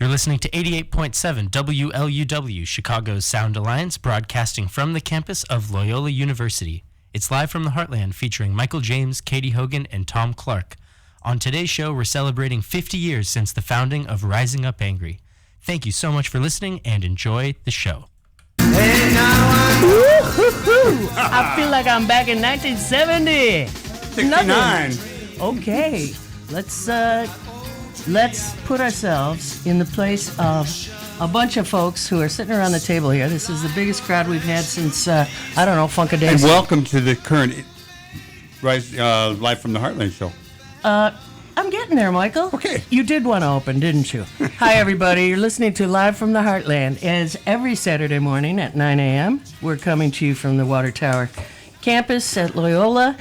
You're listening to 88.7 WLUW Chicago Sound Alliance, broadcasting from the campus of Loyola University. It's live from the Heartland, featuring Michael James, Katy Hogan, and Thom Clark. On today's show, we're celebrating 50 years since the founding of Rising Up Angry. Thank you so much for listening, and enjoy the show. Hey, I feel like I'm back in 1970. 69. Okay, let's put ourselves in the place of a bunch of folks who are sitting around the table here. This is the biggest crowd we've had since, Funka Days. And welcome to the current Live from the Heartland show. I'm getting there, Michael. Okay. You did want to open, didn't you? Hi, everybody. You're listening to Live from the Heartland. As every Saturday morning at 9 a.m., we're coming to you from the Water Tower campus at Loyola,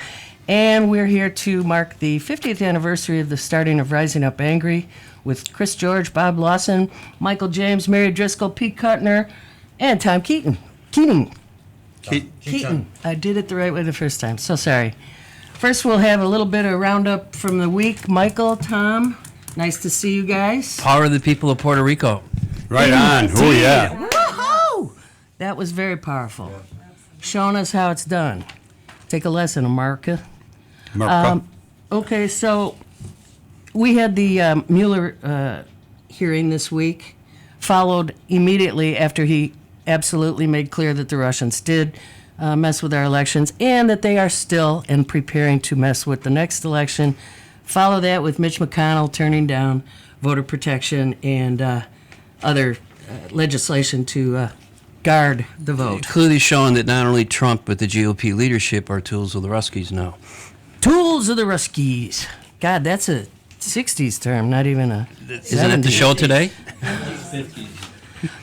and we're here to mark the 50th anniversary of the starting of Rising Up Angry with Chris George, Bob Lawson, Michael James, Mary Driscoll, Pete Kuttner, and Thom Keating. Keating. I did it the right way the first time. So sorry. First, we'll have a little bit of roundup from the week. Michael, Thom, nice to see you guys. Power of the people of Puerto Rico. Right on. Oh, yeah. Woohoo! That was very powerful. Showing us how it's done. Take a lesson, America. Okay, so we had the Mueller hearing this week, followed immediately after he absolutely made clear that the Russians did mess with our elections, and that they are still and preparing to mess with the next election. Follow that with Mitch McConnell turning down voter protection and other legislation to guard the vote. Clearly showing that not only Trump but the GOP leadership are tools of the Ruskies now. Tools of the Ruskies. God, that's a 60s term, not even a 70s. Isn't it the show today?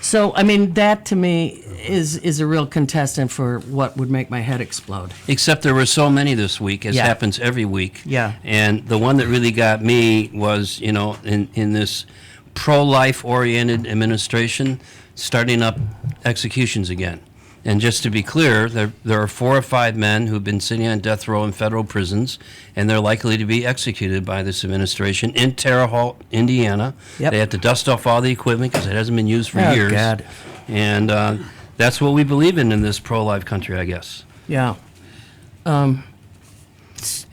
So, I mean, that to me is a real contestant for what would make my head explode. Except there were so many this week, as happens every week. Yeah. And the one that really got me was, in this pro-life oriented administration, starting up executions again. And just to be clear, there are 4 or 5 men who've been sitting on death row in federal prisons, and they're likely to be executed by this administration in Terre Haute, Indiana. Yep. They have to dust off all the equipment because it hasn't been used for years. God. And that's what we believe in this pro-life country, I guess. Yeah. And,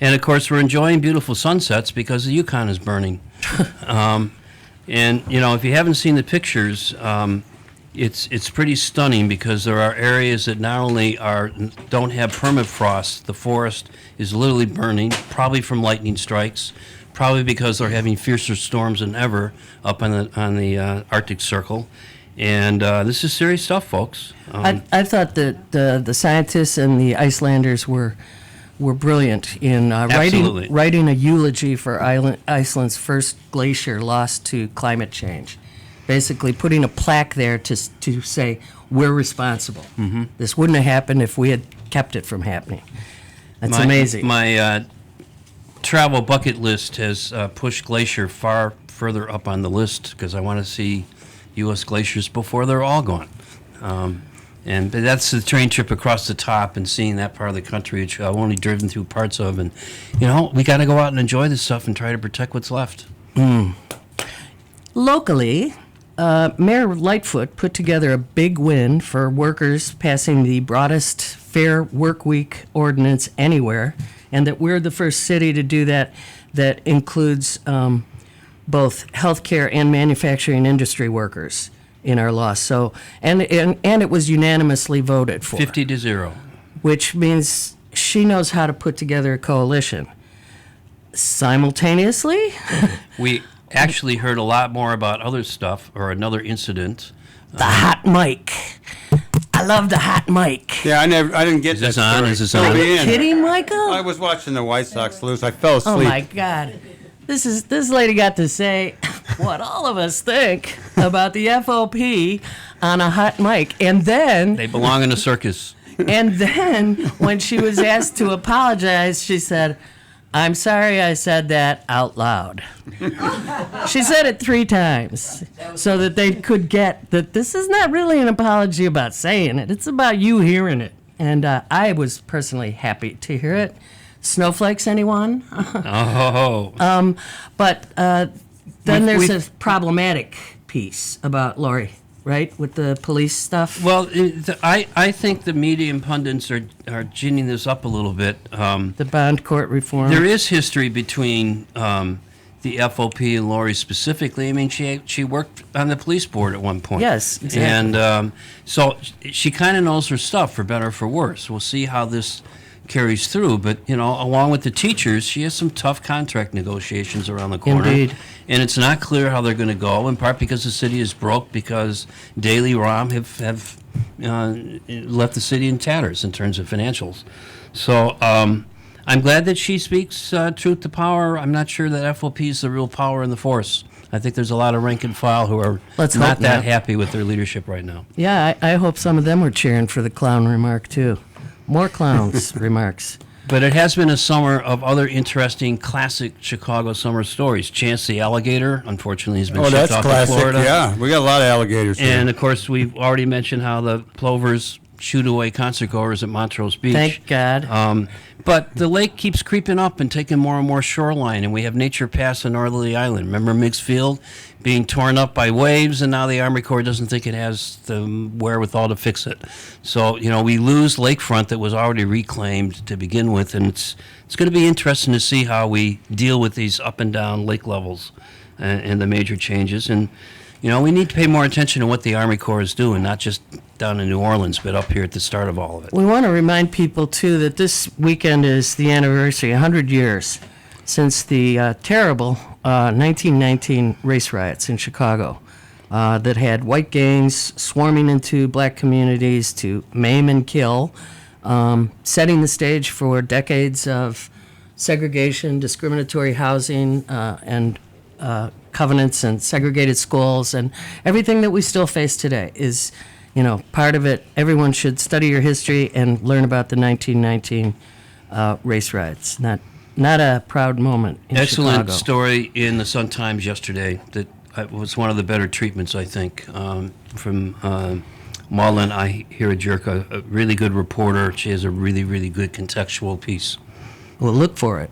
of course, we're enjoying beautiful sunsets because the Yukon is burning. And, if you haven't seen the pictures, it's pretty stunning because there are areas that not only don't have permafrost, the forest is literally burning, probably from lightning strikes, probably because they're having fiercer storms than ever up on the Arctic Circle. And this is serious stuff, folks. I thought that the scientists and the Icelanders were brilliant in writing a eulogy for Iceland's first glacier lost to climate change. Basically putting a plaque there to say, we're responsible. Mm-hmm. This wouldn't have happened if we had kept it from happening. That's amazing. My travel bucket list has pushed Glacier far further up on the list because I want to see U.S. glaciers before they're all gone. And that's the train trip across the top and seeing that part of the country, which I've only driven through parts of. And, we got to go out and enjoy this stuff and try to protect what's left. Locally, Mayor Lightfoot put together a big win for workers passing the broadest fair work week ordinance anywhere, and that we're the first city to do that includes both healthcare and manufacturing industry workers in our law. So, and it was unanimously voted for. 50-0. Which means she knows how to put together a coalition. Simultaneously, we actually heard a lot more about other stuff or another incident. The hot mic. I love the hot mic. Yeah, I didn't get this that on? story. Is this on? Are you kidding, Michael? I was watching the White Sox lose. I fell asleep. Oh my God. This lady got to say what all of us think about the FOP on a hot mic. And then they belong in a circus. And then when she was asked to apologize, she said, "I'm sorry I said that out loud." She said it 3 times so that they could get that this is not really an apology about saying it. It's about you hearing it. And I was personally happy to hear it. Snowflakes, anyone? Oh. But Then there's we've- a problematic piece about Lori, right, with the police stuff. Well, I think the media and pundits are ginning this up a little bit. The bond court reform. There is history between the FOP and Lori specifically. I mean, she worked on the police board at one point. Yes, exactly. And so she kind of knows her stuff, for better or for worse. We'll see how this carries through. But, along with the teachers, she has some tough contract negotiations around the corner. Indeed. And it's not clear how they're going to go, in part because the city is broke, because Daley Rom have left the city in tatters in terms of financials. So I'm glad that she speaks truth to power. I'm not sure that FOP is the real power in the force. I think there's a lot of rank and file who are Let's not hope that not. happy with their leadership right now. Yeah, I hope some of them were cheering for the clown remark, too. More clowns remarks. But it has been a summer of other interesting classic Chicago summer stories. Chance the alligator, unfortunately, has been Oh, shipped that's off to classic. Florida. Yeah, we got a lot of alligators here. And, of course, we've already mentioned how the plovers shooed away concert goers at Montrose Beach. Thank God. But the lake keeps creeping up and taking more and more shoreline, and we have Nature Pass on Northerly Island. Remember Meigs Field being torn up by waves, and now the Army Corps doesn't think it has the wherewithal to fix it. So, we lose lakefront that was already reclaimed to begin with, and it's going to be interesting to see how we deal with these up and down lake levels and the major changes. And, we need to pay more attention to what the Army Corps is doing, not just down in New Orleans, but up here at the start of all of it. We want to remind people, too, that this weekend is the anniversary, 100 years, since the terrible 1919 race riots in Chicago that had white gangs swarming into black communities to maim and kill, setting the stage for decades of segregation, discriminatory housing, and covenants and segregated schools, and everything that we still face today is part of it. Everyone should study your history and learn about the 1919 race riots. Not a proud moment in Excellent Chicago. story in the Sun-Times yesterday that was one of the better treatments, I think, from Marlon. I hear a jerk, a really good reporter. She has a really, really good contextual piece. We'll look for it.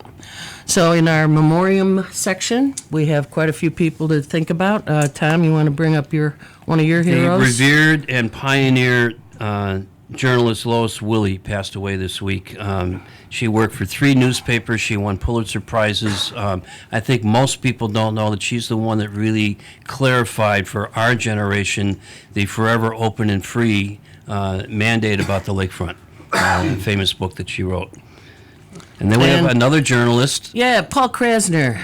So in our memoriam section, we have quite a few people to think about. Thom, you want to bring up one of your The heroes? revered and pioneer journalist Lois Willie passed away this week. She worked for 3 newspapers. She won Pulitzer Prizes. I think most people don't know that she's the one that really clarified for our generation the forever open and free mandate about the lakefront, a famous book that she wrote. And then we have another journalist. Yeah, Paul Krasner.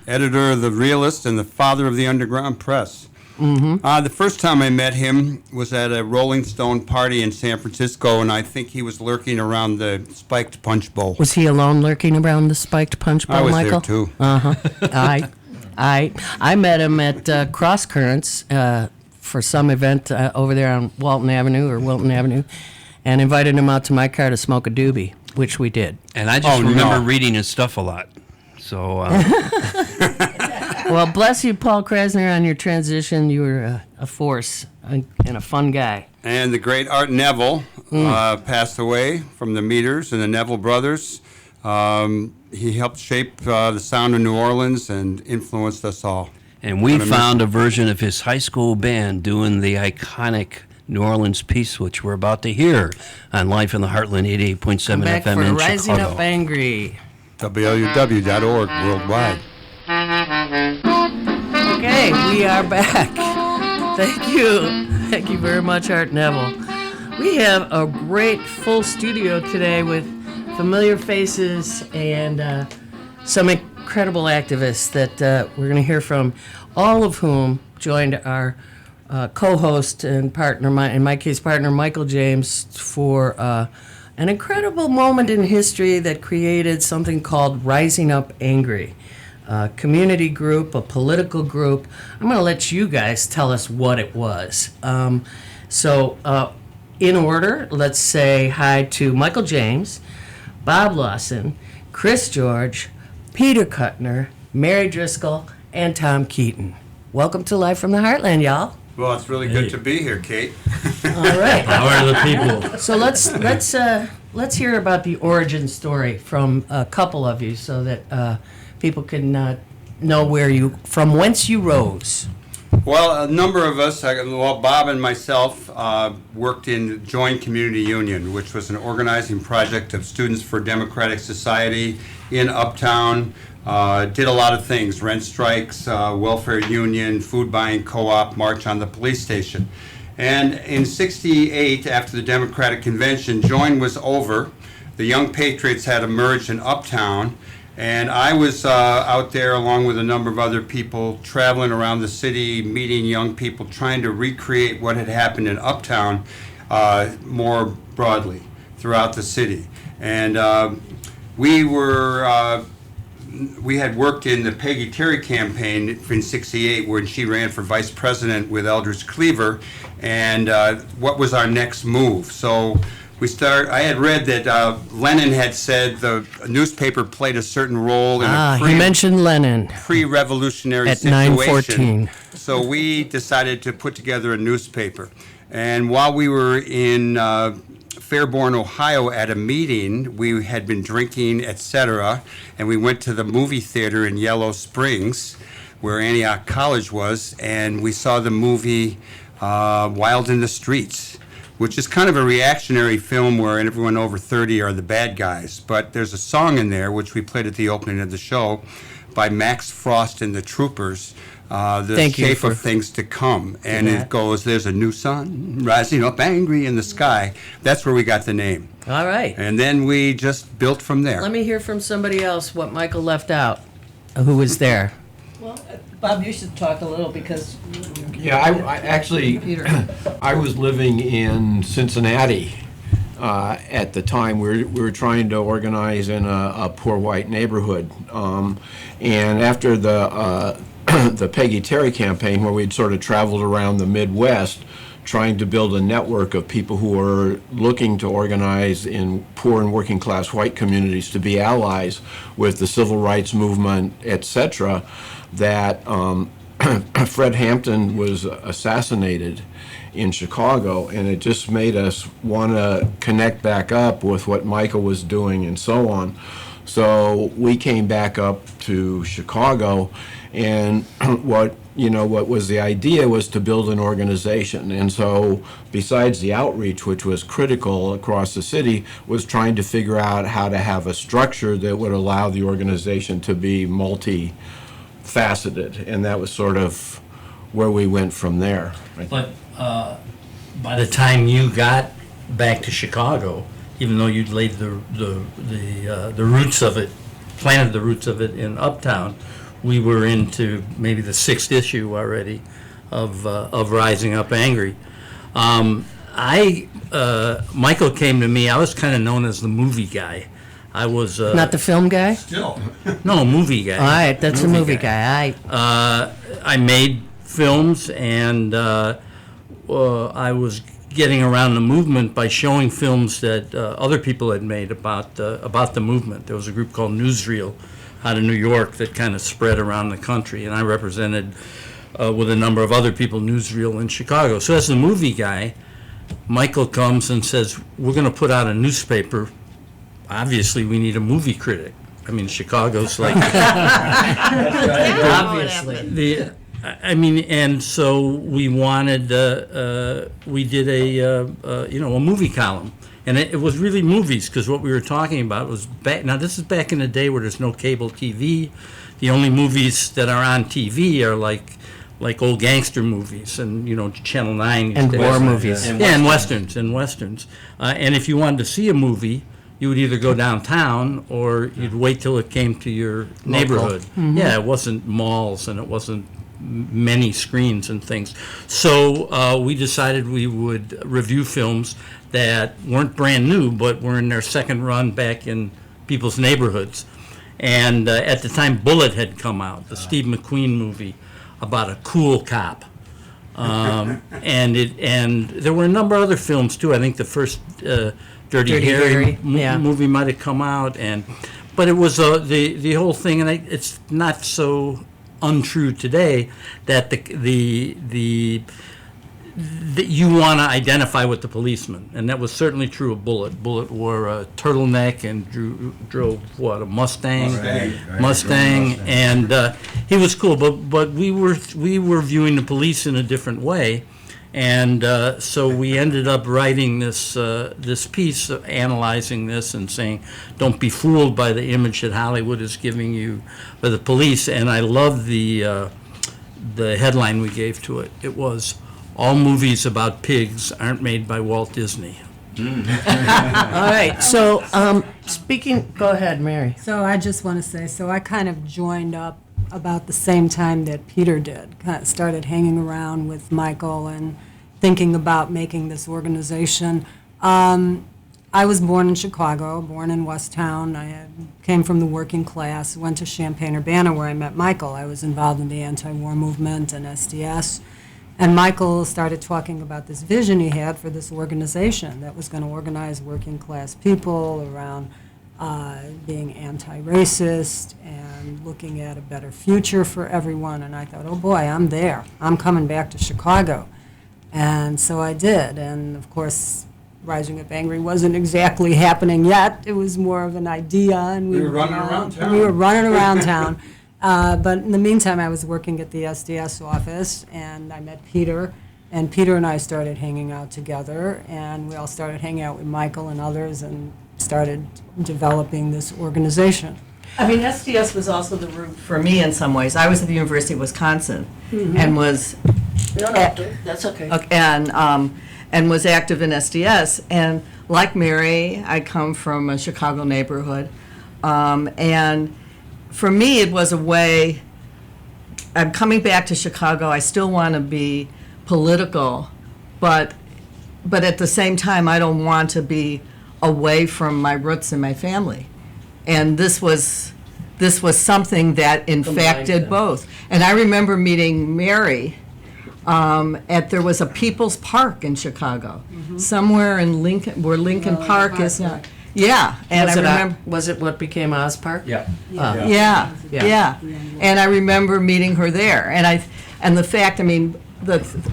Editor of The Realist and the father of the underground press. The first time I met him was at a Rolling Stone party in San Francisco, and I think he was lurking around the spiked punch bowl. Was he alone lurking around the spiked punch bowl, I was Michael? there too. I met him at Cross Currents for some event over there on Walton Avenue or Wilton Avenue, and invited him out to my car to smoke a doobie, which we did. And I just remember no. reading his stuff a lot. So Well, bless you, Paul Krasner, on your transition. You were a force and a fun guy. And the great Art Neville passed away from the Meters and the Neville Brothers. He helped shape the sound of New Orleans and influenced us all. And we found a version of his high school band doing the iconic New Orleans piece, which we're about to hear on Life in the Heartland 88.7 Back FM for in Rising Chicago. Up Angry. WLUW.org worldwide. Okay, we are back. Thank you. Thank you very much, Art Neville. We have a great full studio today with familiar faces and some incredible activists that we're going to hear from, all of whom joined our co-host and partner, in my case, partner Michael James, for an incredible moment in history that created something called Rising Up Angry. A community group, a political group. I'm going to let you guys tell us what it was. In order, let's say hi to Michael James, Bob Lawson, Chris George, Peter Kuttner, Mary Driscoll, and Thom Keaton. Welcome to Live from the Heartland, y'all. Well, it's really good to be here, Kate. All right. Power to the people. So let's hear about the origin story from a couple of you, so that people can know from whence you rose. Well, a number of us, Bob and myself, worked in Join Community Union, which was an organizing project of Students for Democratic Society in Uptown. Did a lot of things: rent strikes, welfare union, food buying co-op, march on the police station. And in '68, after the Democratic Convention, Join was over. The Young Patriots had emerged in Uptown. And I was out there along with a number of other people, traveling around the city, meeting young people, trying to recreate what had happened in Uptown more broadly throughout the city. And we had worked in the Peggy Terry campaign in '68 when she ran for vice president with Eldridge Cleaver, and what was our next move. So I had read that Lenin had said the newspaper played a certain role in He mentioned Lenin pre-revolutionary at situation. 9:14. So we decided to put together a newspaper. And while we were in Fairborn, Ohio at a meeting, we had been drinking, etc., and we went to the movie theater in Yellow Springs, where Antioch College was, and we saw the movie Wild in the Streets, which is kind of a reactionary film where everyone over 30 are the bad guys. But there's a song in there, which we played at the opening of the show, by Max Frost and the Troopers, The Shape of Things to Come. And it goes, there's a new sun rising up angry in the sky. That's where we got the name. All right. And then we just built from there. Let me hear from somebody else what Michael left out, who was there. Well, Bob, you should talk a little because... Yeah, I actually, I was living in Cincinnati at the time. We were trying to organize in a poor white neighborhood. And after the the Peggy Terry campaign, where we'd sort of traveled around the Midwest trying to build a network of people who were looking to organize in poor and working class white communities to be allies with the civil rights movement, etc., that Fred Hampton was assassinated in Chicago, and it just made us want to connect back up with what Michael was doing and so on. So we came back up to Chicago, and what was the idea was to build an organization. And so besides the outreach, which was critical across the city, was trying to figure out how to have a structure that would allow the organization to be multi-faceted, and that was sort of where we went from there. But by the time you got back to Chicago, even though you'd laid the roots of it, planted the roots of it in Uptown, we were into maybe the 6th issue already of Rising Up Angry. Michael came to me. I was kind of known as the movie guy. I was Not the film guy? Still. no movie guy. All right, that's a movie guy. I made films, and I was getting around the movement by showing films that other people had made about the movement. There was a group called Newsreel out of New York that kind of spread around the country, and I represented with a number of other people Newsreel in Chicago. So as the movie guy, Michael comes and says, we're going to put out a newspaper. Obviously, we need a movie critic. I mean, Chicago's like... Obviously. And so we wanted, we did a movie column. And it was really movies, because what we were talking about was now this is back in the day where there's no cable TV. The only movies that are on TV are like old gangster movies, and Channel 9 And war movies. and westerns. And if you wanted to see a movie, you would either go downtown or you'd wait till it came to your neighborhood. Mm-hmm. Yeah, it wasn't malls, and it wasn't many screens and things. So we decided we would review films that weren't brand new, but were in their second run back in people's neighborhoods. And at the time, Bullet had come out, the Steve McQueen movie about a cool cop. And there were a number of other films too. I think the first Dirty Harry movie might have come out, but it was the whole thing, and it's not so untrue today that the that you want to identify with the policeman, and that was certainly true of Bullet. Bullet wore a turtleneck and drove what, a Mustang, and he was cool. But we were viewing the police in a different way, and so we ended up writing this piece, analyzing this and saying, don't be fooled by the image that Hollywood is giving you for the police. And I love the headline we gave to it. It was, all movies about pigs aren't made by Walt Disney. All right, so go ahead, Mary. So I just want to say, so I kind of joined up about the same time that Peter did. Kind of started hanging around with Michael and thinking about making this organization. I was born in Chicago, born in Westtown. Came from the working class, went to Champaign-Urbana where I met Michael. I was involved in the anti-war movement and SDS. And Michael started talking about this vision he had for this organization that was going to organize working class people around being anti-racist and looking at a better future for everyone. And I thought, oh boy, I'm there. I'm coming back to Chicago. And so I did. And of course, Rising Up Angry wasn't exactly happening yet. It was more of an idea. And we were running around town. We were running around town. But in the meantime, I was working at the SDS office, and I met Peter, and Peter and I started hanging out together, and we all started hanging out with Michael and others and started developing this organization. I mean, SDS was also the route for me in some ways. I was at the University of Wisconsin and was That's okay. and was active in SDS. And like Mary, I come from a Chicago neighborhood, and for me, it was a way. I'm coming back to Chicago. I still want to be political, but at the same time, I don't want to be away from my roots and my family. And this was something that in fact did both. And I remember meeting Mary there was a People's Park in Chicago, somewhere in Lincoln, where Lincoln Park is now. Yeah, and I remember. Was it what became Oz Park? Yeah. Yeah. And I remember meeting her there, and the fact, I mean,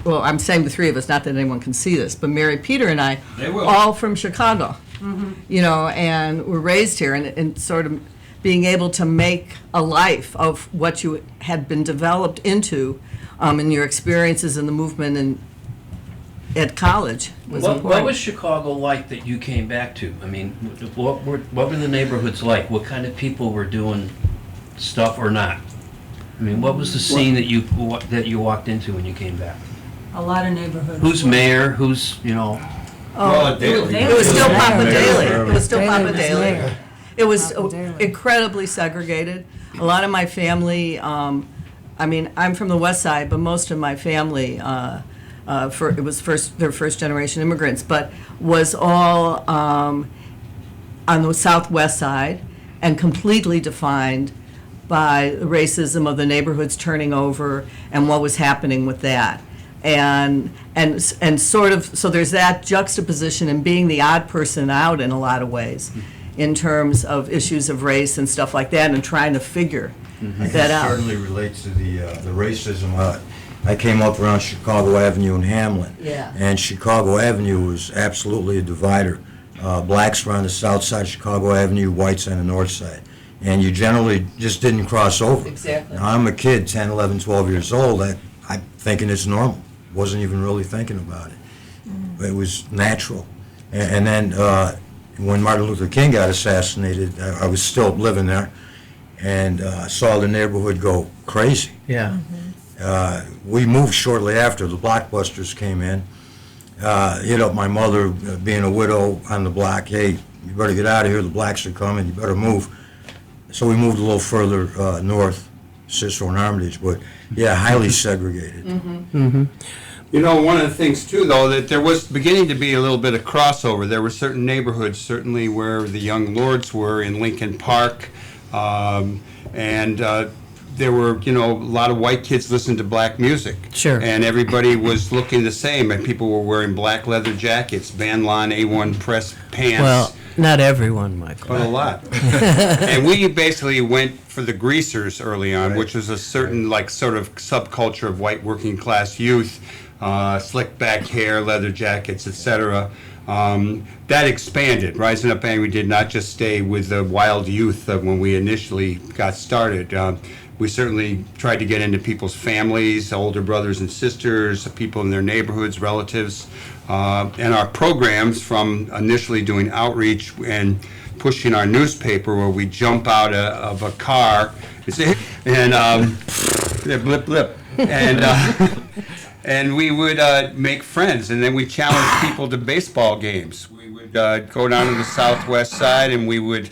I'm saying the three of us, not that anyone can see this, but Mary, Peter, and I, all from Chicago, and were raised here, and sort of being able to make a life of what you had been developed into, in your experiences in the movement and at college was important. What was Chicago like that you came back to? I mean, what were the neighborhoods like? What kind of people were doing stuff or not? I mean, what was the scene that you walked into when you came back? A lot of neighborhoods. Who's mayor? Who's, you know? It was still Papa Daly. It was still Daly Papa was Daly. mayor. It was Papa Daly. incredibly segregated. A lot of my family, I mean, I'm from the West Side, but most of my family, it was their first generation immigrants, but was all on the Southwest Side and completely defined by the racism of the neighborhoods turning over and what was happening with that. And sort of, so there's that juxtaposition and being the odd person out in a lot of ways in terms of issues of race and stuff like that, and trying to figure that out. It certainly relates to the racism. I came up around Chicago Avenue in Hamlin. Yeah. And Chicago Avenue was absolutely a divider. Blacks were on the south side of Chicago Avenue, whites on the north side. And you generally just didn't cross over. Exactly. Now, I'm a kid, 10, 11, 12 years old. I'm thinking it's normal. Wasn't even really thinking about it. It was natural. And then when Martin Luther King got assassinated, I was still living there, and saw the neighborhood go crazy. Yeah. We moved shortly after. The blockbusters came in. My mother, being a widow on the block, hey, you better get out of here, the blacks are coming, you better move. So we moved a little further north, Cicero and Armitage, but yeah, highly segregated. You know, one of the things too, though, that there was beginning to be a little bit of crossover. There were certain neighborhoods, certainly where the young lords were in Lincoln Park, and there were, a lot of white kids listening to black music. Sure. And everybody was looking the same, and people were wearing black leather jackets, Van Lawn A1 press pants. Well, not everyone, Michael. But a lot. And we basically went for the greasers early on, which was a certain, sort of subculture of white working class youth, slick back hair, leather jackets, etc. That expanded. Rising Up Angry did not just stay with the wild youth when we initially got started. We certainly tried to get into people's families, older brothers and sisters, people in their neighborhoods, relatives. And our programs, from initially doing outreach and pushing our newspaper, where we jump out of a car and blip blip, and we would make friends, and then we challenged people to baseball games. We would go down to the southwest side, and we would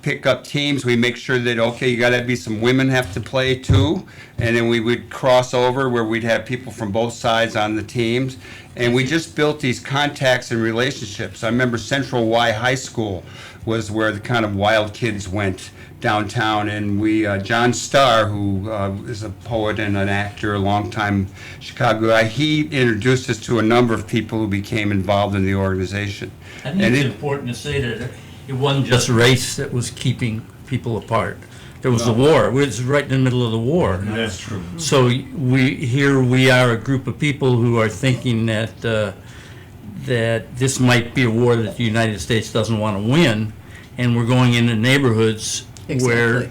pick up teams. We make sure that, okay, you got to be some women have to play too, and then we would cross over where we'd have people from both sides on the teams, and we just built these contacts and relationships. I remember Central Y High School was where the kind of wild kids went downtown, and we, John Starr, who is a poet and an actor, a longtime Chicago guy, he introduced us to a number of people who became involved in the organization. I think it's important to say that it wasn't just race that was keeping people apart. There was the war. It was right in the middle of the war. That's true. So we are a group of people who are thinking that that this might be a war that the United States doesn't want to win, and we're going into neighborhoods where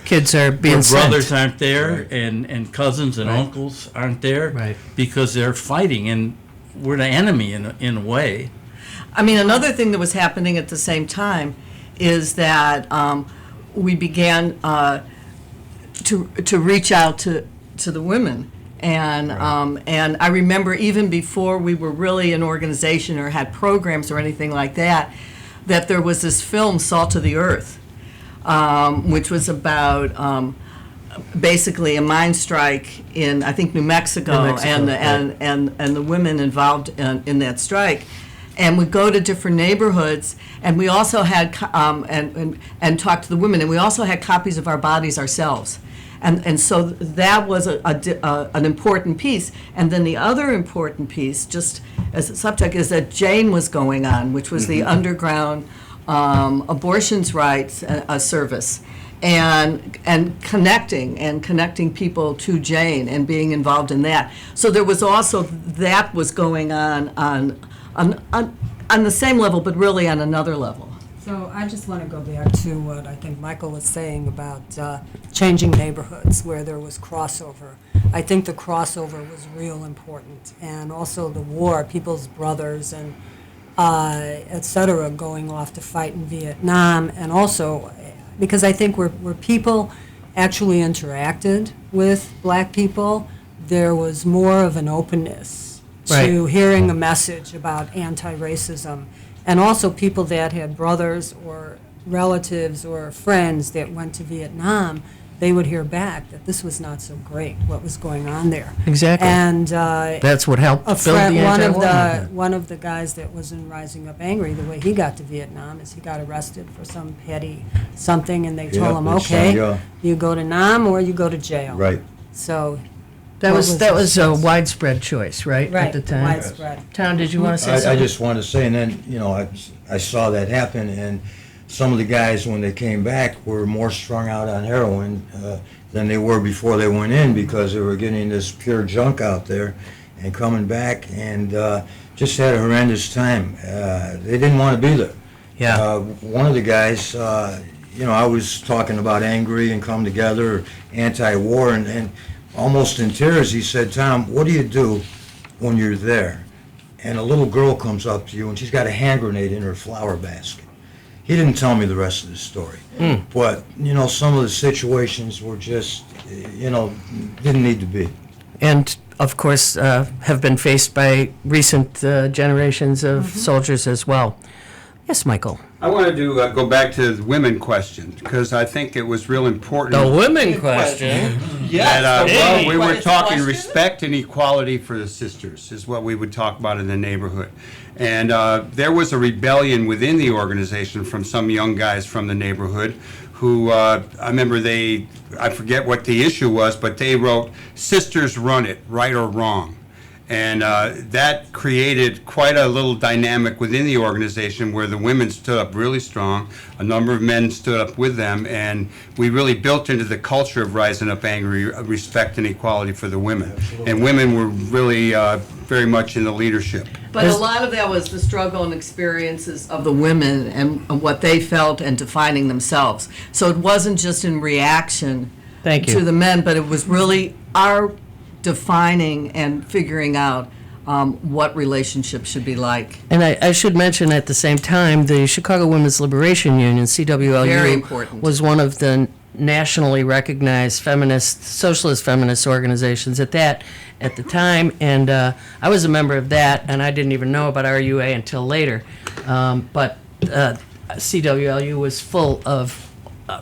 Kids are being where sent. brothers aren't there, and cousins and uncles aren't there, Right. because they're fighting, and we're the enemy in a way. I mean, another thing that was happening at the same time is that we began to reach out to the women. And I remember even before we were really an organization or had programs or anything like that, that there was this film, Salt of the Earth, which was about basically a mine strike in, I think, New Mexico, and the women involved in that strike. And we go to different neighborhoods, and we also had and talk to the women, and we also had copies of our bodies ourselves, and so that was an important piece. And then the other important piece, just as a subject, is that Jane was going on, which was the underground abortions rights service, and connecting people to Jane and being involved in that. So there was also that was going on the same level, but really on another level. So I just want to go back to what I think Michael was saying about changing neighborhoods where there was crossover. I think the crossover was real important, and also the war, people's brothers and et cetera, going off to fight in Vietnam, and also because I think where people actually interacted with black people, there was more of an openness to hearing a message about anti-racism. And also people that had brothers or relatives or friends that went to Vietnam, they would hear back that this was not so great, what was going on there. Exactly. And That's what helped build the anti-war movement. one of the guys that was in Rising Up Angry, the way he got to Vietnam is he got arrested for some petty something, and they told him, okay, you go to Nam or you go to jail. Right. So That was a widespread choice, right, at the time? Widespread. Tom, did you want to say I something? just wanted to say, and then, I saw that happen, and some of the guys, when they came back, were more strung out on heroin than they were before they went in, because they were getting this pure junk out there and coming back, and just had a horrendous time. They didn't want to be there. Yeah. One of the guys, I was talking about angry and come together, anti-war, and almost in tears, he said, Tom, what do you do when you're there and a little girl comes up to you and she's got a hand grenade in her flower basket? He didn't tell me the rest of the story. But, some of the situations were just, didn't need to be. And, of course, have been faced by recent generations of soldiers as well. Yes, Michael. I wanted to go back to the women question, because I think it was real important. The women question. That, we were talking respect and equality for the sisters is what we would talk about in the neighborhood. And there was a rebellion within the organization from some young guys from the neighborhood who I remember I forget what the issue was, but they wrote, "Sisters Run It, Right or Wrong." And that created quite a little dynamic within the organization where the women stood up really strong. A number of men stood up with them, and we really built into the culture of Rising Up Angry respect and equality for the women. And women were really very much in the leadership. But a lot of that was the struggle and experiences of the women and what they felt and defining themselves. So it wasn't just in reaction Thank you. to the men, but it was really our defining and figuring out what relationships should be like. And I should mention at the same time, the Chicago Women's Liberation Union, CWLU, Very important. was one of the nationally recognized socialist feminist organizations at the time, and I was a member of that, and I didn't even know about RUA until later. But CWLU was full of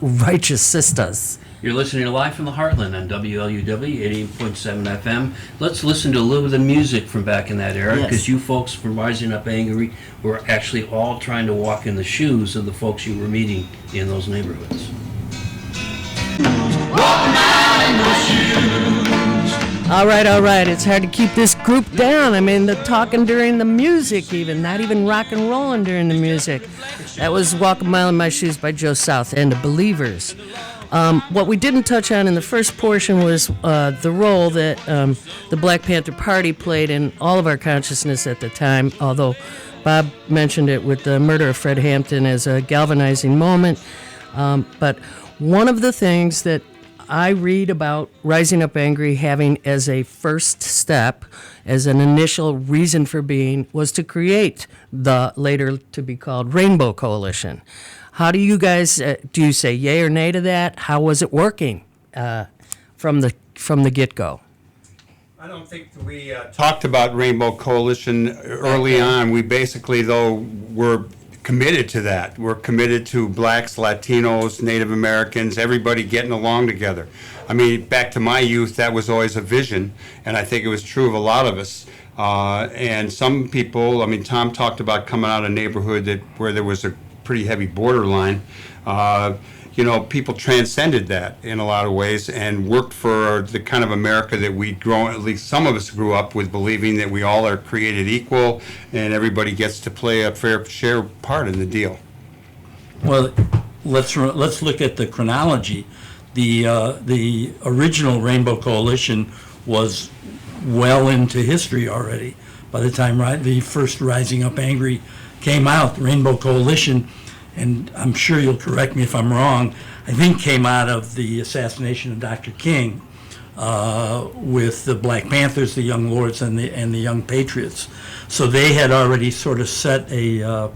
righteous sisters. You're listening to Live from the Heartland on WLUW 88.7 FM. Let's listen to a little bit of music from back in that era, Yes. because you folks from Rising Up Angry were actually all trying to walk in the shoes of the folks you were meeting in those neighborhoods. All right. It's hard to keep this group down. I mean, the talking during the music even, not even rock and rolling during the music. That was Walk a Mile in My Shoes by Joe South and the Believers. What we didn't touch on in the first portion was the role that the Black Panther Party played in all of our consciousness at the time, although Bob mentioned it with the murder of Fred Hampton as a galvanizing moment. But one of the things that I read about Rising Up Angry having as a first step, as an initial reason for being, was to create the later to be called Rainbow Coalition. How do you guys, do you say yay or nay to that? How was it working from the get-go? I don't think that we talked about Rainbow Coalition early on. We basically, though, were committed to that. We're committed to blacks, Latinos, Native Americans, everybody getting along together. I mean, back to my youth, that was always a vision, and I think it was true of a lot of us. And some people, I mean, Thom talked about coming out of a neighborhood where there was a pretty heavy borderline. People transcended that in a lot of ways and worked for the kind of America that we'd grown, at least some of us grew up with, believing that we all are created equal and everybody gets to play a fair share part in the deal. Well, let's look at the chronology. The original Rainbow Coalition was well into history already. By the time the first Rising Up Angry came out, the Rainbow Coalition, and I'm sure you'll correct me if I'm wrong, I think came out of the assassination of Dr. King with the Black Panthers, the Young Lords, and the Young Patriots. So they had already sort of set a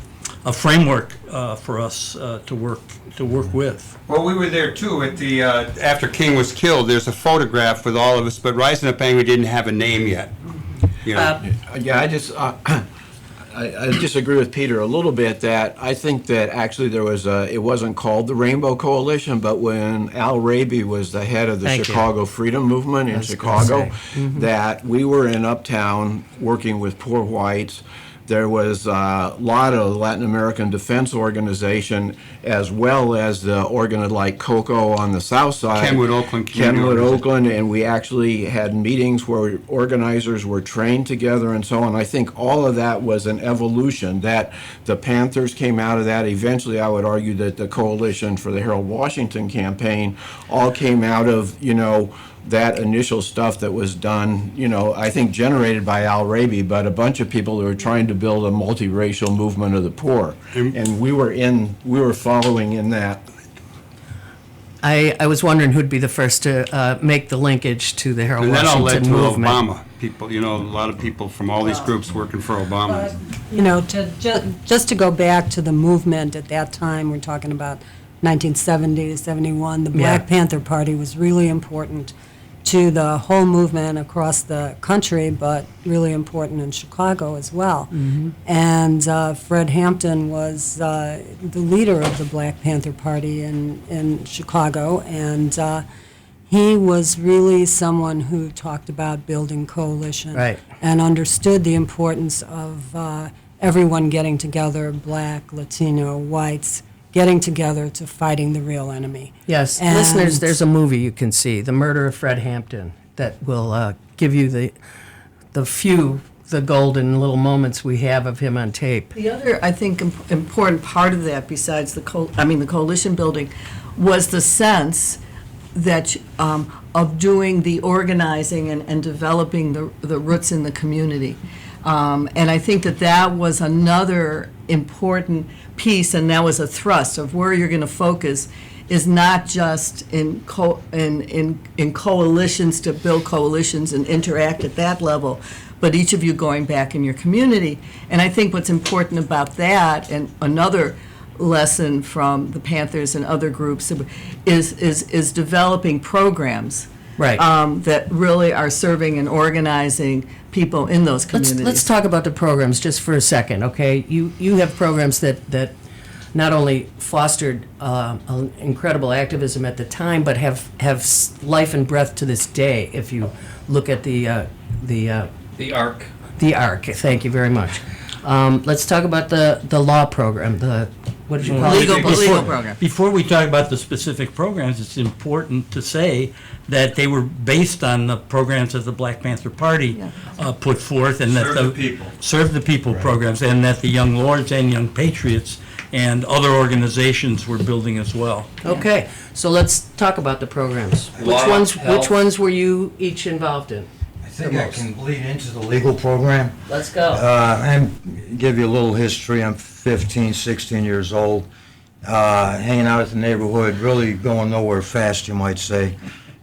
framework for us to work with. Well, we were there too at the after King was killed. There's a photograph with all of us, but Rising Up Angry didn't have a name yet. Yeah, I disagree with Peter a little bit that I think that actually it wasn't called the Rainbow Coalition, but when Al Raby was the head of the Chicago Freedom Movement in Chicago, that we were in Uptown working with poor whites. There was a lot of Latin American Defense Organization, as well as the organ like COCO on the south side. Kenwood, Oakland. Kenwood, Oakland, and we actually had meetings where organizers were trained together and so on. I think all of that was an evolution, that the Panthers came out of that. Eventually, I would argue that the Coalition for the Harold Washington campaign all came out of, that initial stuff that was done, I think generated by Al Raby, but a bunch of people who were trying to build a multiracial movement of the poor. And we were following in that. I was wondering who'd be the first to make the linkage to the Harold And that all led Washington to movement. Obama. People, a lot of people from all these groups working for Obama. Just to go back to the movement at that time, we're talking about 1970 to 71, the Black Panther Party was really important to the whole movement across the country, but really important in Chicago as well. And Fred Hampton was the leader of the Black Panther Party in Chicago, and he was really someone who talked about building coalition and understood the importance of everyone getting together, black, Latino, whites, getting together to fighting the real enemy. Yes, And- listeners, there's a movie you can see, The Murder of Fred Hampton, that will give you the golden little moments we have of him on tape. The other, I think, important part of that, besides the coalition building, was the sense that of doing the organizing and developing the roots in the community. And I think that was another important piece, and that was a thrust of where you're going to focus, is not just in coalitions to build coalitions and interact at that level, but each of you going back in your community. And I think what's important about that, and another lesson from the Panthers and other groups, is developing programs Right. that really are serving and organizing people in those communities. Let's talk about the programs just for a second, okay? You have programs that not only fostered incredible activism at the time, but have life and breath to this day. If you look at the ARC. The ARC. Thank you very much. Let's talk about the law program. What did you call Legal it? legal program. Before we talk about the specific programs, it's important to say that they were based on the programs that the Black Panther Party put forth, and that Serve the People programs, and that the Young Lords and Young Patriots and other organizations were building as well. Okay, so let's talk about the programs. Law, Which health. ones were you each involved in? I think I can bleed into the legal program. Let's go. And give you a little history. I'm 15, 16 years old, hanging out at the neighborhood, really going nowhere fast, you might say.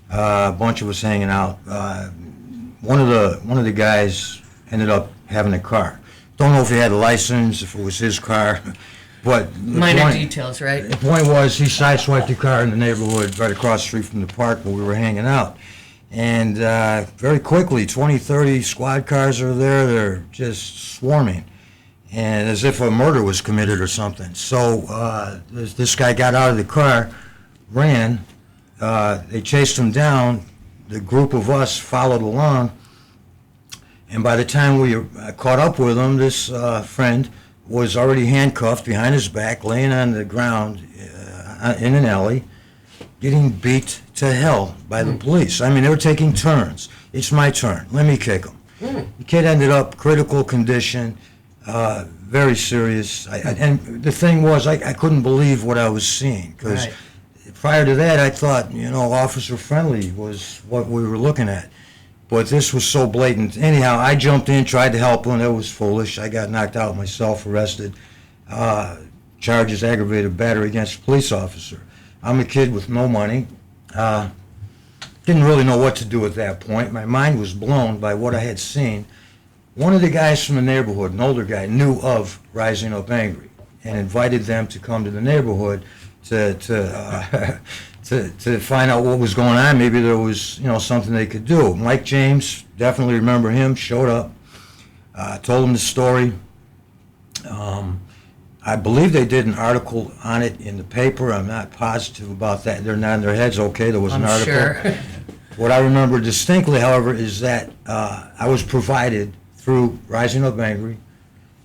A bunch of us hanging out. One of the guys ended up having a car. Don't know if he had a license, if it was his car, but Minor details, right? the point was he sideswiped the car in the neighborhood right across the street from the park where we were hanging out. And very quickly, 20, 30 squad cars are there. They're just swarming, and as if a murder was committed or something. So this guy got out of the car, ran. They chased him down. The group of us followed along, and by the time we caught up with him, this friend was already handcuffed behind his back, laying on the ground in an alley, getting beat to hell by the police. I mean, they were taking turns. It's my turn. Let me kick him. The kid ended up critical condition, very serious. And the thing was, I couldn't believe what I was seeing, because Right. prior to that, I thought, officer friendly was what we were looking at. But this was so blatant. Anyhow, I jumped in, tried to help him. It was foolish. I got knocked out myself, arrested. Charges aggravated battery against a police officer. I'm a kid with no money. Didn't really know what to do at that point. My mind was blown by what I had seen. One of the guys from the neighborhood, an older guy, knew of Rising Up Angry and invited them to come to the neighborhood to find out what was going on. Maybe there was, something they could do. Mike James, definitely remember him, showed up, told him the story. I believe they did an article on it in the paper. I'm not positive about that. They're nodding their heads. Okay, there was an I'm article. sure. What I remember distinctly, however, is that I was provided through Rising Up Angry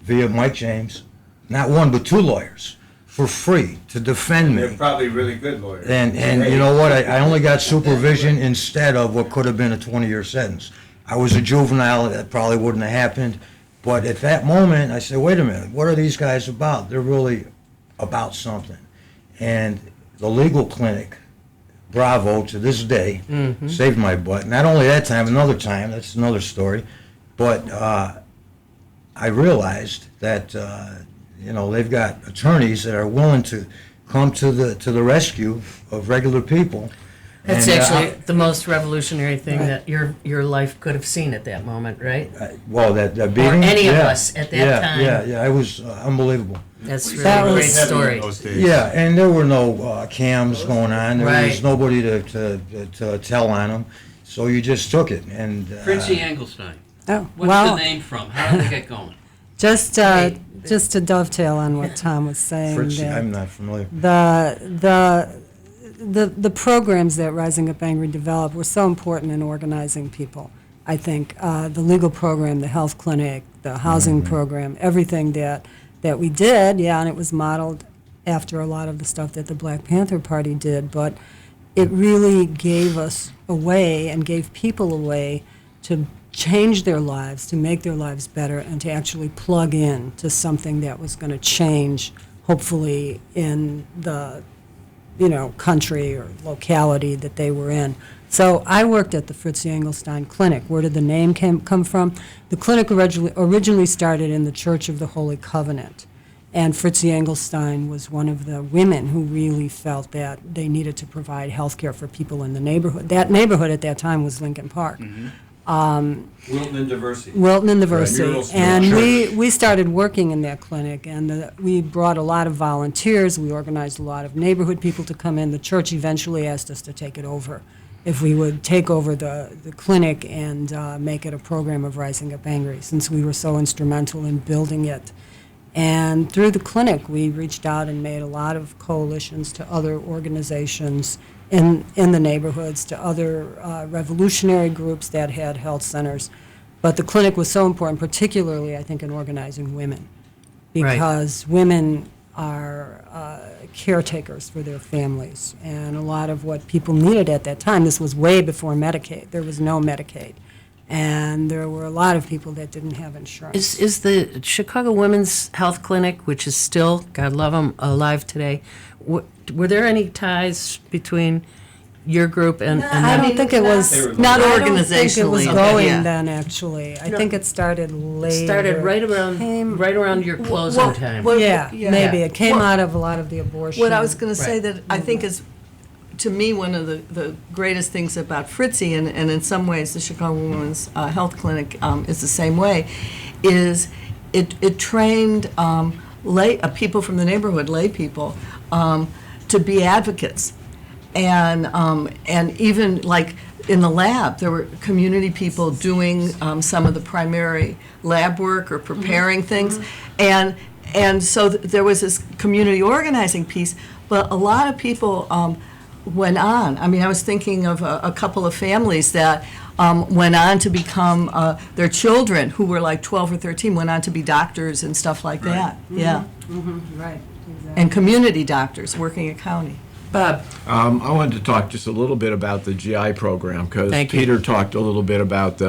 via Mike James, not one but two lawyers, for free to defend They're me. probably really good lawyers. And you know what? I only got supervision instead of what could have been a 20-year sentence. I was a juvenile. That probably wouldn't have happened. But at that moment, I said, wait a minute, what are these guys about? They're really about something. And the legal clinic, Bravo, to this day, saved my butt. Not only that time, another time, that's another story. But I realized that, they've got attorneys that are willing to come to the rescue of regular people. That's And, actually the most revolutionary thing that your life could have seen at that moment, right? well, that beating? any of Yeah. us at that time. Yeah, it was unbelievable. That's really That a great was- story. Yeah, and there were no cams going on. There was Right. nobody to tell on them, so you just took it. And Fritzie Engelstein. Oh, What's well, the name from? How did they get going? just to dovetail on what Thom was saying Fritzie, there. I'm not familiar. The programs that Rising Up Angry developed were so important in organizing people. I think the legal program, the health clinic, the housing program, everything that we did, and it was modeled after a lot of the stuff that the Black Panther Party did, but it really gave us a way and gave people a way to change their lives, to make their lives better, and to actually plug in to something that was going to change, hopefully, in the country or locality that they were in. So I worked at the Fritzie Engelstein Clinic. Where did the name come from? The clinic originally started in the Church of the Holy Covenant. And Fritzie Engelstein was one of the women who really felt that they needed to provide health care for people in the neighborhood. That neighborhood at that time was Lincoln Park. Wilton and Diversity. Wilton and Right, Diversity. And we started working in that clinic, and we brought a lot of volunteers. We organized a lot of neighborhood people to come in. The church eventually asked us to take it over, if we would take over the clinic and make it a program of Rising Up Angry, since we were so instrumental in building it. And through the clinic, we reached out and made a lot of coalitions to other organizations in the neighborhoods, to other revolutionary groups that had health centers. But the clinic was so important, particularly, I think, in organizing women, because women are caretakers for their families. And a lot of what people needed at that time, this was way before Medicaid. There was no Medicaid. And there were a lot of people that didn't have insurance. Is the Chicago Women's Health Clinic, which is still, God love them, alive today, were there any ties between your group and I don't think it was, Not I don't think it organizationally. was Okay, going yeah. then, actually. I think it started later. started right around your closing time? Yeah, maybe. It came out of a lot of the abortion. What I was going to say Right. that I think is, to me, one of the greatest things about Fritzie, and in some ways the Chicago Women's Health Clinic is the same way, is it trained people from the neighborhood, lay people, to be advocates. And even like in the lab, there were community people doing some of the primary lab work or preparing things. And so there was this community organizing piece, but a lot of people went on. I mean, I was thinking of a couple of families that went on to become, their children, who were like 12 or 13, went on to be doctors and stuff like that. Yeah. Right, exactly. And community doctors working at county. Bob? I wanted to talk just a little bit about the GI program, because Thank you. Peter talked a little bit about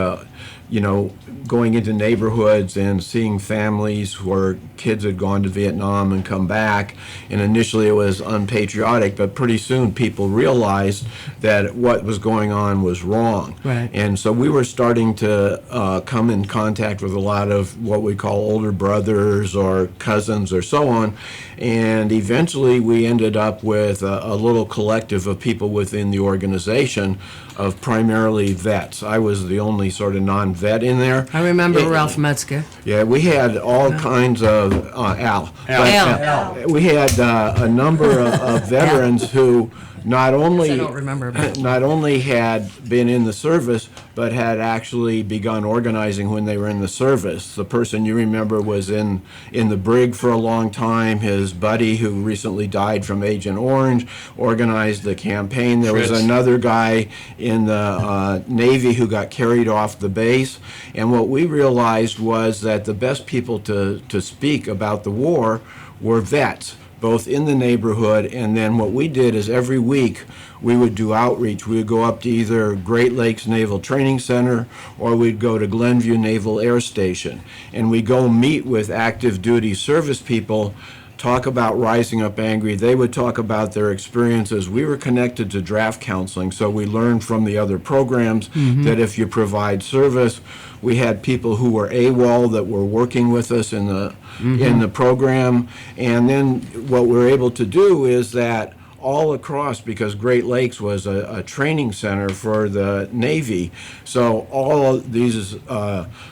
going into neighborhoods and seeing families where kids had gone to Vietnam and come back. And initially it was unpatriotic, but pretty soon people realized that what was going on was wrong. Right. And so we were starting to come in contact with a lot of what we call older brothers or cousins or so on. And eventually we ended up with a little collective of people within the organization of primarily vets. I was the only sort of non-vet in there. I remember Ralph Metzger. Yeah, we had all kinds of, Al. Al. We had a number of veterans who not only I don't remember, but- not only had been in the service, but had actually begun organizing when they were in the service. The person you remember was in the brig for a long time. His buddy, who recently died from Agent Orange, organized the campaign. There was another guy in the Navy who got carried off the base. And what we realized was that the best people to speak about the war were vets, both in the neighborhood, and then what we did is every week we would do outreach. We would go up to either Great Lakes Naval Training Center or we'd go to Glenview Naval Air Station. And we go meet with active duty service people, talk about Rising Up Angry. They would talk about their experiences. We were connected to draft counseling, so we learned from the other programs that if you provide service, we had people who were AWOL that were working with us in the program. And then what we're able to do is that all across, because Great Lakes was a training center for the Navy, so all of these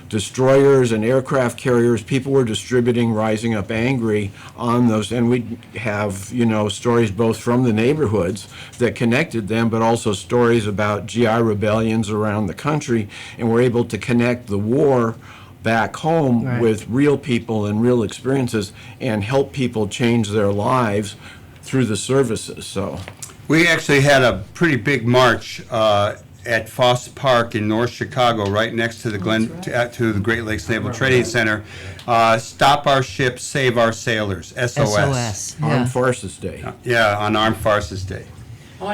destroyers and aircraft carriers, people were distributing Rising Up Angry on those, and we have, stories both from the neighborhoods that connected them, but also stories about GI rebellions around the country, and we're able to connect the war back home with real people and real experiences and help people change their lives through the services. So We actually had a pretty big march at Foss Park in North Chicago, right next to the to the Great Lakes Naval Training Center. Stop our ships, save our sailors. SOS. Armed Forces Day. Yeah, on Armed Forces Day. Well,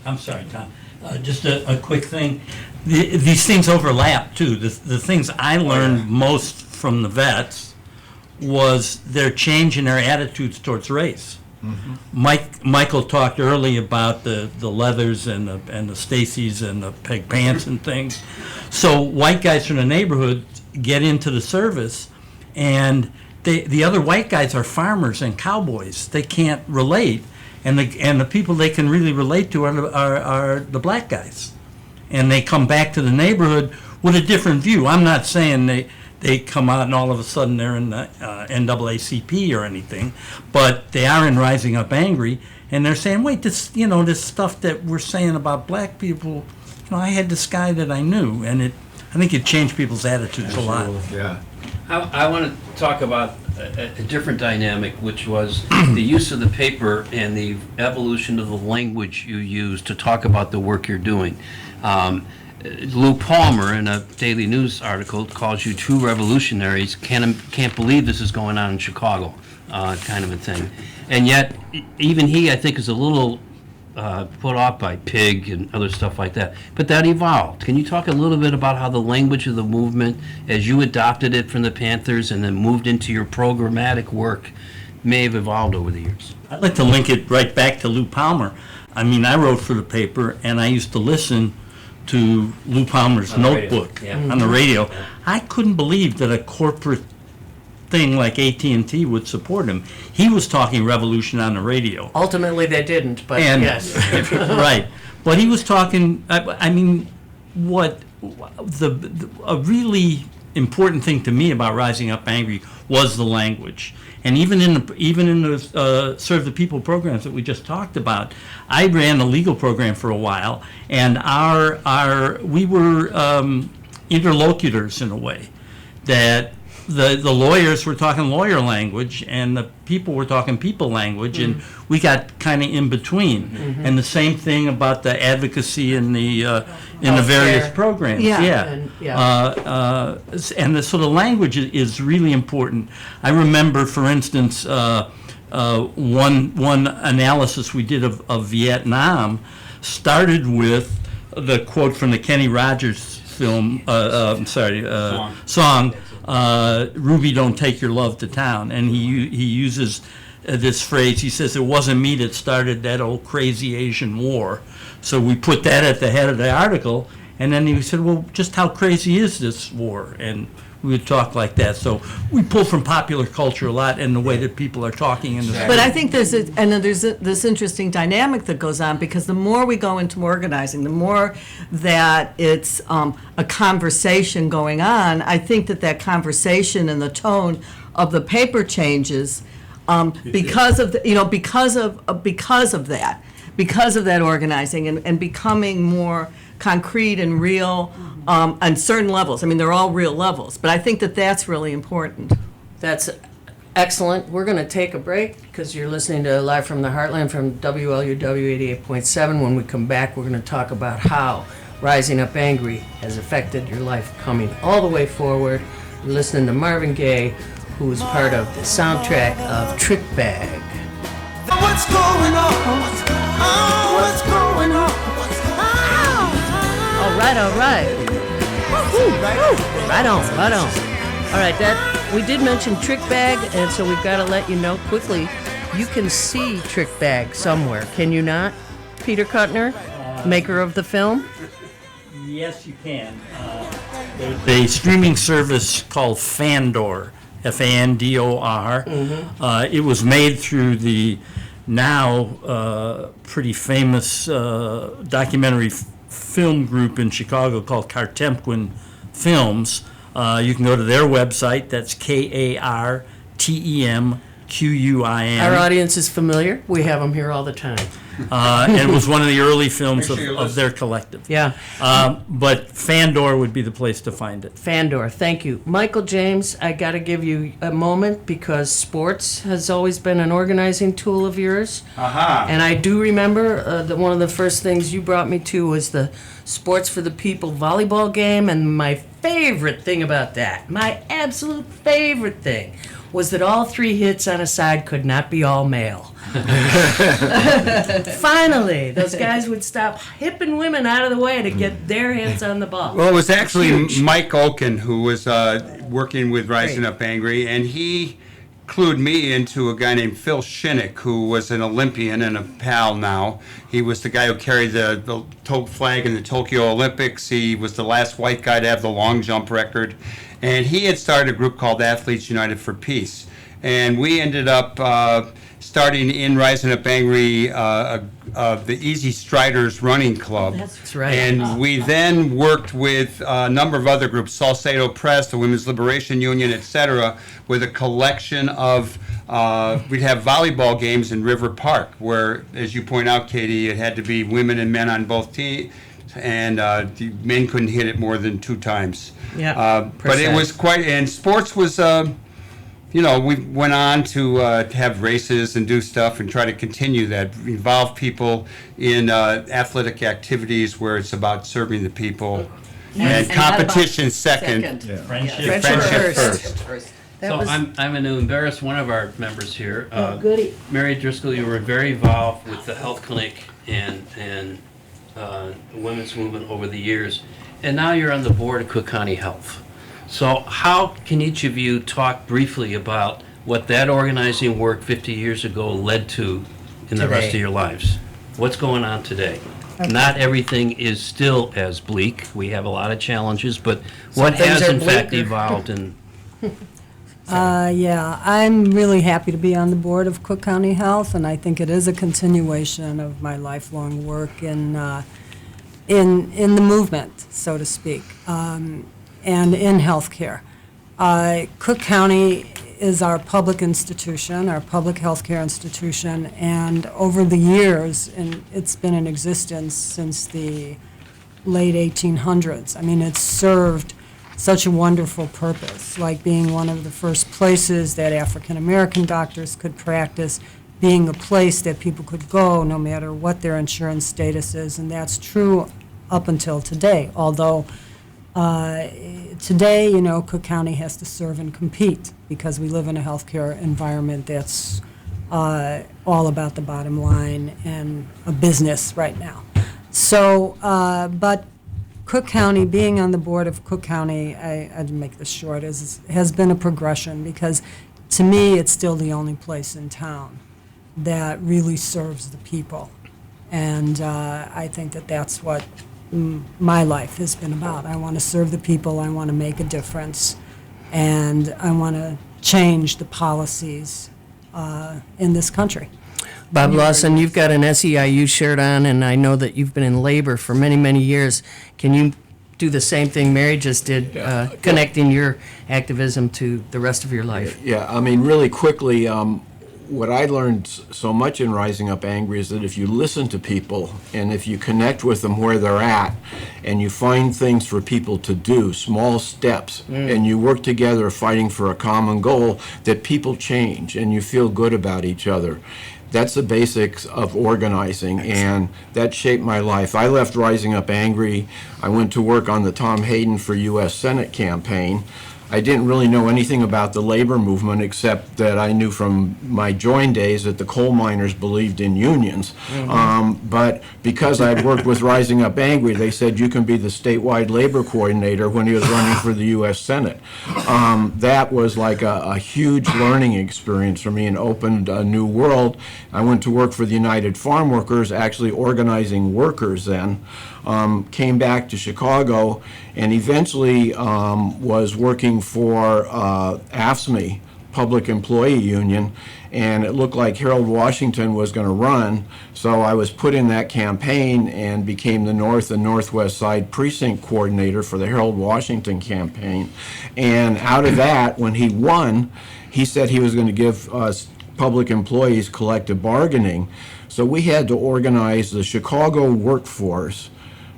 I'm sorry, Tom. Just a quick thing. These things overlap, too. The things I learned most from the vets was their change in their attitudes towards race. Michael talked early about the leathers and the Stacys and the peg pants and things. So white guys from the neighborhood get into the service, and the other white guys are farmers and cowboys. They can't relate, and the people they can really relate to are the black guys, and they come back to the neighborhood with a different view. I'm not saying they come out and all of a sudden they're in the NAACP or anything, but they are in Rising Up Angry, and they're saying, wait, this stuff that we're saying about black people, I had this guy that I knew, and I think it changed people's attitudes a lot. Yeah. I want to talk about a different dynamic, which was the use of the paper and the evolution of the language you use to talk about the work you're doing. Lou Palmer, in a Daily News article, calls you two revolutionaries. Can't believe this is going on in Chicago, kind of a thing. And yet, even he, I think, is a little put off by pig and other stuff like that. But that evolved. Can you talk a little bit about how the language of the movement, as you adopted it from the Panthers and then moved into your programmatic work, may have evolved over the years? I'd like to link it right back to Lou Palmer. I mean, I wrote for the paper, and I used to listen to Lou Palmer's notebook on the radio. I couldn't believe that a corporate thing like AT&T would support him. He was talking revolution on the radio. Ultimately, they didn't, but yes. Right. But he was talking, I mean, what a really important thing to me about Rising Up Angry was the language. And even in the Serve the People programs that we just talked about, I ran the legal program for a while, and we were interlocutors in a way, that the lawyers were talking lawyer language and the people were talking people language, and we got kind of in between. And the same thing about the advocacy in the various programs. And so the language is really important. I remember, for instance, one analysis we did of Vietnam started with the quote from the Kenny Rogers film, song, Ruby, don't take your love to town. And he uses this phrase. He says, it wasn't me that started that old crazy Asian war. So we put that at the head of the article, and then he said, well, just how crazy is this war? And we would talk like that. So we pull from popular culture a lot and the way that people are talking in the But I think there's this interesting dynamic that goes on, because the more we go into organizing, the more that it's a conversation going on. I think that conversation and the tone of the paper changes because of that organizing and becoming more concrete and real on certain levels. I mean, they're all real levels, but I think that that's really important. That's excellent. We're going to take a break because you're listening to Live from the Heartland from WLUW 88.7. When we come back, we're going to talk about how Rising Up Angry has affected your life coming all the way forward. We're listening to Marvin Gaye, who is part of the soundtrack of Trick Bag. What's going on? Oh, what's going on? All right. Right on. All right, we did mention Trick Bag, and so we've got to let you know quickly, you can see Trick Bag somewhere, can you not? Peter Kuttner, maker of the film? Yes, you can. There's a streaming service called Fandor, Fandor. It was made through the now pretty famous documentary film group in Chicago called Kartemquin Films. You can go to their website. That's KARTEMQUIN. Our audience is familiar. We have them here all the time. And it was one of the early films of their collective. Yeah. But Fandor would be the place to find it. Fandor, thank you. Michael James, I got to give you a moment because sports has always been an organizing tool of yours. Aha. And I do remember that one of the first things you brought me to was the Sports for the People volleyball game. And my favorite thing about that, my absolute favorite thing, was that all 3 hits on a side could not be all male. Finally, those guys would stop hipping women out of the way to get their hands on the ball. Well, it was actually Mike Olkin who was working with Rising Up Angry, and he clued me into a guy named Phil Shinnick, who was an Olympian and a pal now. He was the guy who carried the flag in the Tokyo Olympics. He was the last white guy to have the long jump record. And he had started a group called Athletes United for Peace. And we ended up starting in Rising Up Angry the Easy Striders Running Club. That's right. And we then worked with a number of other groups, Salcedo Press, the Women's Liberation Union, etc., with a collection of, we'd have volleyball games in River Park, where, as you point out, Katy, it had to be women and men on both teams, and the men couldn't hit it more than 2 times. Yeah. But it was quite, and sports was, we went on to have races and do stuff and try to continue that, involve people in athletic activities where it's about serving the people. And competition second. Friendship. Friendship first. So I'm going to embarrass one of our members here. Goody. Mary Driscoll, you were very involved with the health clinic and the women's movement over the years, and now you're on the board of Cook County Health. So how can each of you talk briefly about what that organizing work 50 years ago led to in the rest of your lives? What's going on today? Not everything is still as bleak. We have a lot of challenges, but what things has are in fact bleaker. evolved and Yeah, I'm really happy to be on the board of Cook County Health, and I think it is a continuation of my lifelong work in the movement, so to speak, and in healthcare. Cook County is our public institution, our public healthcare institution, and over the years, and it's been in existence since the late 1800s. I mean, it's served such a wonderful purpose, like being one of the first places that African American doctors could practice, being a place that people could go no matter what their insurance status is, and that's true up until today. Although today, Cook County has to serve and compete because we live in a healthcare environment that's all about the bottom line and a business right now. So, but Cook County, being on the board of Cook County, I'd make this short, has been a progression because to me it's still the only place in town that really serves the people. And I think that that's what my life has been about. I want to serve the people, I want to make a difference, and I want to change the policies in this country. Bob Lawson, you've got an SEIU shirt on, and I know that you've been in labor for many, many years. Can you do the same thing Mary just did, connecting your activism to the rest of your life? Yeah, I mean, really quickly, what I learned so much in Rising Up Angry is that if you listen to people and if you connect with them where they're at and you find things for people to do, small steps, and you work together fighting for a common goal, that people change and you feel good about each other. That's the basics of organizing, and that shaped my life. I left Rising Up Angry. I went to work on the Thom Hayden for U.S. Senate campaign. I didn't really know anything about the labor movement except that I knew from my join days that the coal miners believed in unions. But because I'd worked with Rising Up Angry, they said you can be the statewide labor coordinator when he was running for the U.S. Senate. That was like a huge learning experience for me and opened a new world. I went to work for the United Farm Workers, actually organizing workers then. Came back to Chicago and eventually was working for AFSCME, Public Employee Union, and it looked like Harold Washington was going to run, so I was put in that campaign and became the North and Northwest Side Precinct Coordinator for the Harold Washington campaign. And out of that, when he won, he said he was going to give us public employees collective bargaining. So we had to organize the Chicago workforce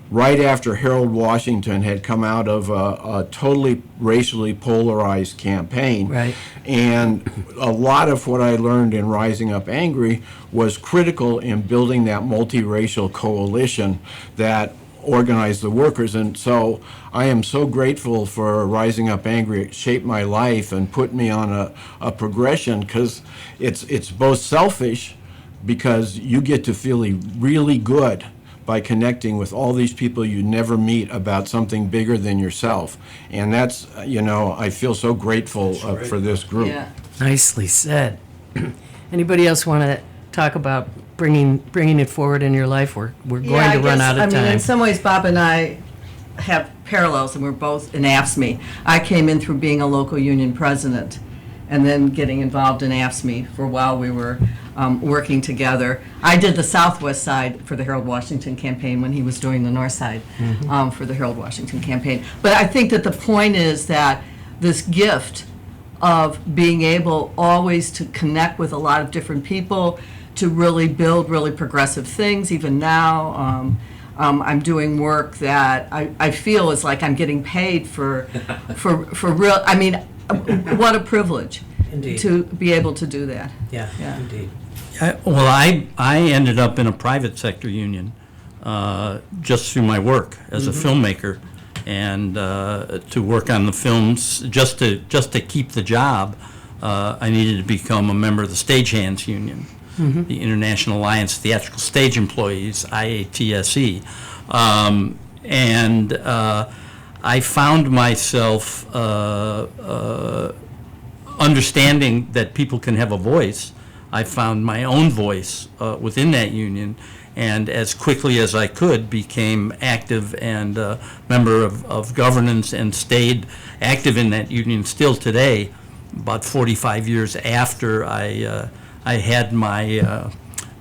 right after Harold Washington had come out of a totally racially polarized campaign. Right. And a lot of what I learned in Rising Up Angry was critical in building that multiracial coalition that organized the workers. And so I am so grateful for Rising Up Angry. It shaped my life and put me on a progression, because it's both selfish, because you get to feel really good by connecting with all these people you never meet about something bigger than yourself. And that's, I feel so grateful for this group. Yeah. Nicely said. Anybody else want to talk about bringing it forward in your life? We're going to run out of time. I mean, in some ways, Bob and I have parallels, and we're both in AFSCME. I came in through being a local union president, and then getting involved in AFSCME for a while. We were working together. I did the Southwest side for the Harold Washington campaign when he was doing the North side for the Harold Washington campaign. But I think that the point is that this gift of being able always to connect with a lot of different people, to really build really progressive things. Even now, I'm doing work that I feel is like I'm getting paid for real. I mean, what a privilege. Indeed. To be able to do that. Yeah, Yeah. indeed. I ended up in a private sector union just through my work as a filmmaker, and to work on the films, just to keep the job, I needed to become a member of the Stagehands Union, the International Alliance of Theatrical Stage Employees, IATSE, and I found myself understanding that people can have a voice. I found my own voice within that union, and as quickly as I could became active and member of governance, and stayed active in that union still today, about 45 years after I had my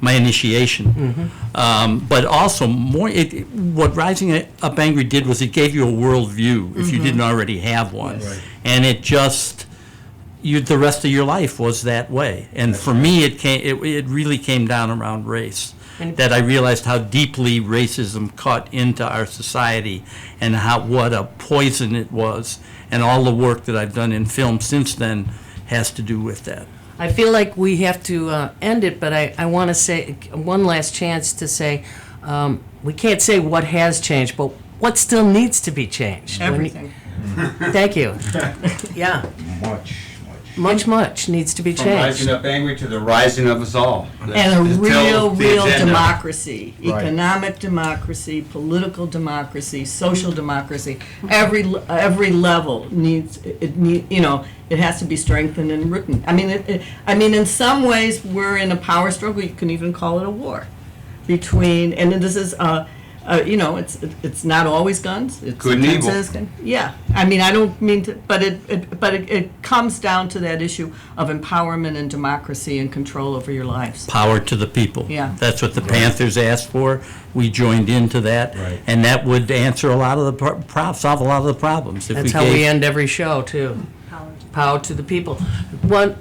my initiation. But also what Rising Up Angry did was it gave you a worldview if you didn't already have one. Right. And it just, the rest of your life was that way. And for me, it really came down around race. That I realized how deeply racism cut into our society, and what a poison it was. And all the work that I've done in film since then has to do with that. I feel like we have to end it, but I want to say one last chance to say, we can't say what has changed, but what still needs to be changed. Everything. Thank you. Yeah. Much needs to be From Rising changed. Up Angry to the rising of us all. And a real the agenda. democracy, Right. economic democracy, political democracy, social democracy. Every level needs it has to be strengthened and written. I mean, in some ways we're in a power struggle. You can even call it a war between. And this is it's not always guns. It's Good and evil. Yeah, I mean, I don't mean to, but it comes down to that issue of empowerment and democracy and control over your lives. Power to the people. Yeah. That's what the Panthers asked for. We joined into that, Right. and that would answer a lot of the solve a lot of the problems. If That's how we end every show, too. Power to the people. One,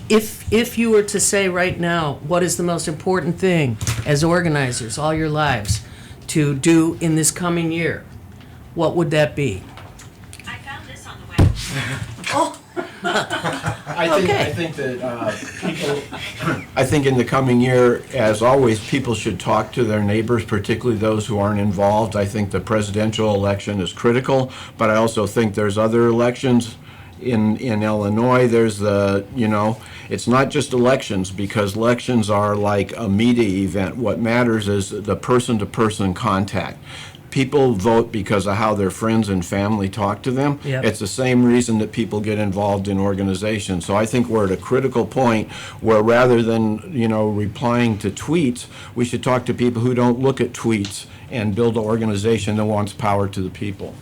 if you were to say right now, what is the most important thing as organizers all your lives to do in this coming year, what would that be? I found this on the web. I think that I think in the coming year, as always, people should talk to their neighbors, particularly those who aren't involved. I think the presidential election is critical, but I also think there's other elections. In Illinois, there's it's not just elections, because elections are like a media event. What matters is the person-to-person contact. People vote because of how their friends and family talk to them. Yep. It's the same reason that people get involved in organizations. So I think we're at a critical point where, rather than replying to tweets, we should talk to people who don't look at tweets and build an organization that wants power to the people.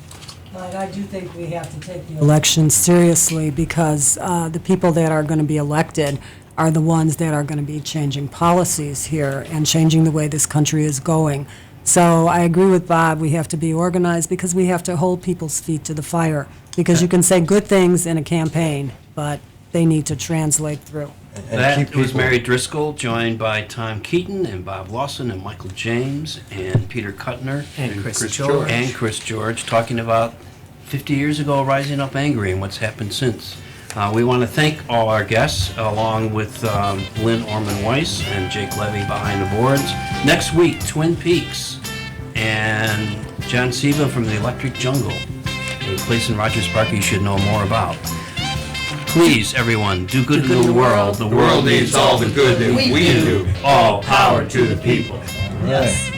But I do think we have to take the elections seriously, because the people that are going to be elected are the ones that are going to be changing policies here and changing the way this country is going. So I agree with Bob. We have to be organized, because we have to hold people's feet to the fire. Because you can say good things in a campaign, but they need to translate through. and That keep was people- Mary Driscoll, joined by Thom Keaton and Bob Lawson and Michael James and Peter Kuttner. And Chris George. And Chris George, talking about 50 years ago, Rising Up Angry, and what's happened since. We want to thank all our guests, along with Lynn Orman-Weiss and Jake Levy behind the boards. Next week, Twin Peaks and John Siva from the Electric Jungle, a place in Rogers Park you should know more about. Please, everyone, do good in the world. The world needs all the good that we do. All power to the people. Right.